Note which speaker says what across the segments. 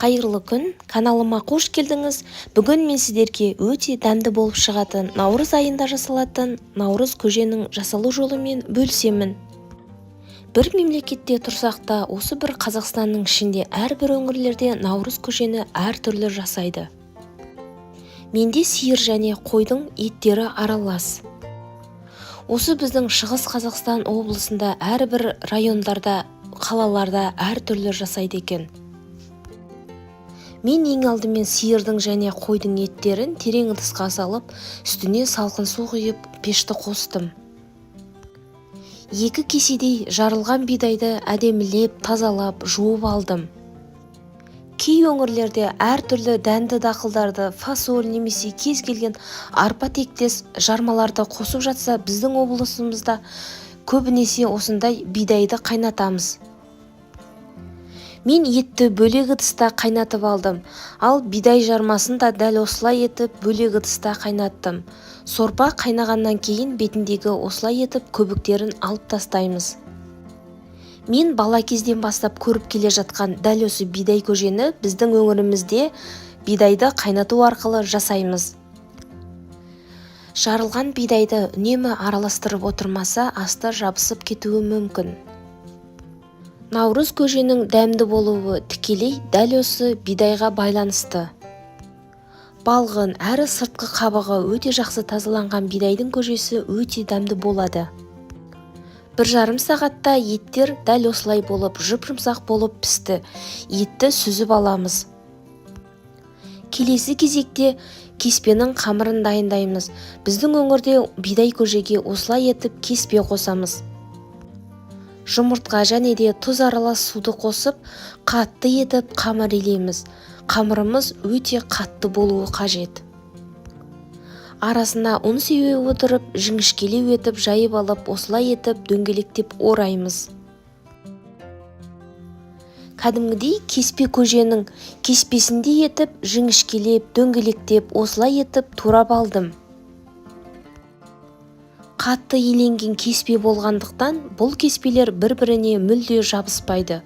Speaker 1: Қайырлы күн, каналыма қош келдіңіз. Бүгін мен сіздерге өте дәмді болып шығатын наурыз айында жасалатын наурыз көженің жасалу жолымен бөлісемін. Бір мемлекетте тұрсақ та, осы бір Қазақстанның ішінде әрбір өңірлерде наурыз көжені әртүрлі жасайды. Менде сиыр және қойдың еттері аралас. Осы біздің Шығыс Қазақстан облысында әрбір райондарда, қалаларда әртүрлі жасайды екен. Мен ең алдымен сиырдың және қойдың еттерін терең ыдысқа салып, үстіне салқын су құйып, пешті қостым. 2 кеседей жарылған бидайды әдемілеп, тазалап, жуып алдым. Кей өңірлерде әртүрлі дәнді дақылдарды, фасоль немесе кез келген арпа тектес жармаларды қосып жатса, біздің облысымызда көбінесе осындай бидайды қайнатамыз. Мен етті бөлек ыдыста қайнатып алдым, ал бидай жармасын да дәл осылай етіп бөлек ыдыста қайнаттым. Сорпа қайнағаннан кейін бетіндегі осылай етіп көбіктерін алып тастаймыз. Мен бала кезден бастап көріп келе жатқан дәл осы бидай көжені біздің өңірімізде бидайды қайнату арқылы жасаймыз. Жарылған бидайды үнемі араластырып отырмаса, асты жабысып кетуі мүмкін. Наурыз көженің дәмді болуы тікелей дәл осы бидайға байланысты. Балғын әрі сыртқы қабығы өте жақсы тазаланған бидайдың көжесі өте дәмді болады. 1,5 сағатта еттер дәл осылай болып, жұп-жұмсақ болып пісті. Етті сүзіп аламыз. Келесі кезекте кеспенің қамырын дайындаймыз. Біздің өңірде бидай көжеге осылай етіп кеспе қосамыз. Жұмыртқа және де тұз аралас суды қосып, қатты етіп қамыр илейміз. Қамырымыз өте қатты болуы қажет. Арасына ұн сеуе отырып, жіңішкелеу етіп жайып алып, осылай етіп дөңгелектеп ораймыз. Кәдімгідей кеспе көженің кеспесіндей етіп, жіңішкелеп, дөңгелектеп, осылай етіп турап алдым. Қатты иленген кеспе болғандықтан, бұл кеспелер бір-біріне мүлде жабыспайды.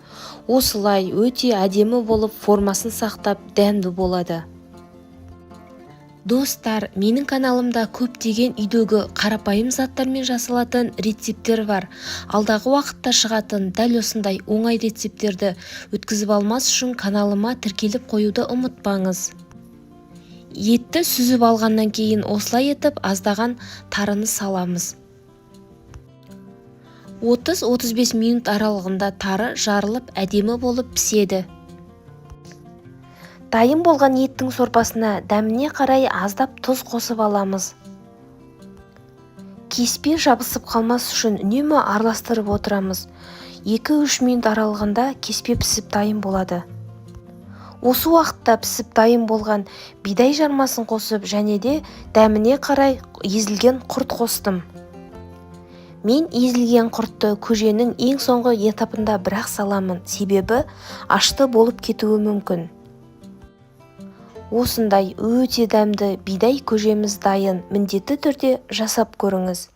Speaker 1: Осылай өте әдемі болып, формасын сақтап, дәмді болады. Достар, менің каналымда көптеген үйдегі қарапайым заттармен жасалатын рецепттер бар. Алдағы уақытта шығатын дәл осындай оңай рецептерді өткізіп алмас үшін каналыма тіркеліп қоюды ұмытпаңыз. Етті сүзіп алғаннан кейін осылай етіп аздаған тарыны саламыз. 30-35 минут аралығында тары жарылып әдемі болып піседі. Дайын болған еттің сорпасына дәміне қарай аздап тұз қосып аламыз. Кеспе жабысып қалмас үшін үнемі араластырып отырамыз. 2-3 минут аралығында кеспе пісіп дайын болады. Осы уақытта пісіп дайын болған бидай жармасын қосып және де дәміне қарай езілген құрт қостым. Мен езілген құртты көженің ең соңғы этапында бірақ саламын, себебі ашты болып кетуі мүмкін. Осындай өте дәмді бидай көжеміз дайын, міндетті түрде жасап көріңіз.